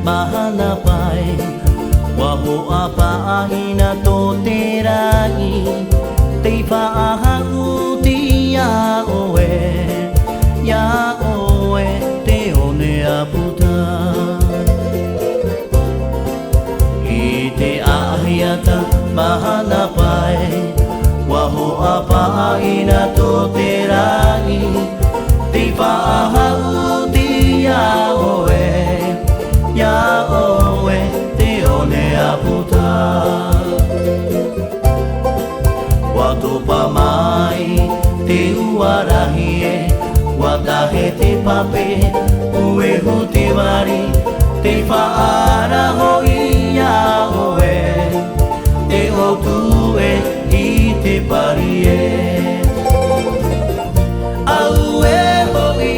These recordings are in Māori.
mahanapay waho apaina to terai te whaahuti ya oe te one aputa I te ahiata mahanapay waho apaina to terai te whaahuti ya oe te one aputa Watu pamai te uarahi watahe te pape ue huti wari te whaara hoi ia oe te otue I te parie Aue hoi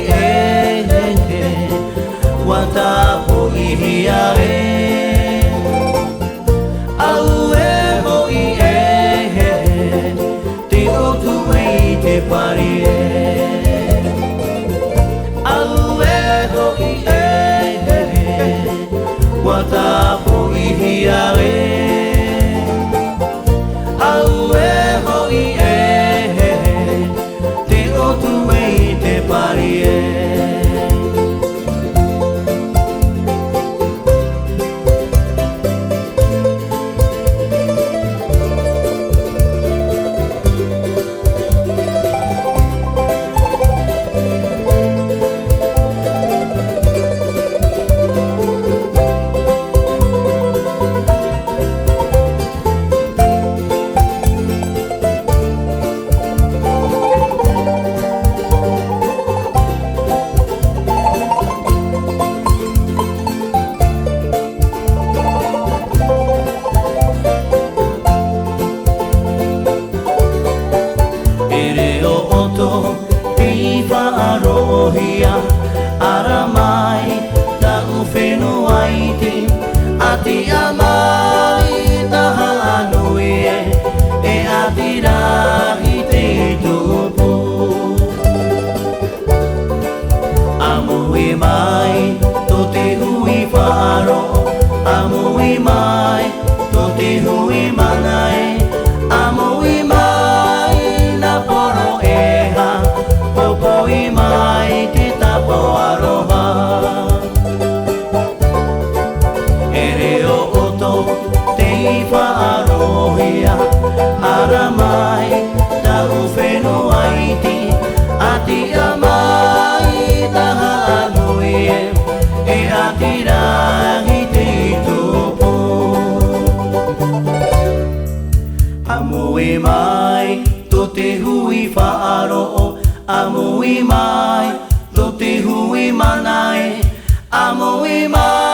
watapo ihia Aue hoi te otue I te parie Aue hoi watapo ihia Aue hoi te otue I te parie Arohia aramai ta ufeno aiti ati amai taha anui ati rahi te tupu Amui mai to te hui wharo Amui mai to te hui manai Amui mai na poro eha Popoi mai te tapo aroha Ere o oto te whaarohia Aramai ta uwheno aiti Ati amai taha anui ati rahi te tupu Amui mai to te hui whaaro Amui mai, to te hui manai Amui mai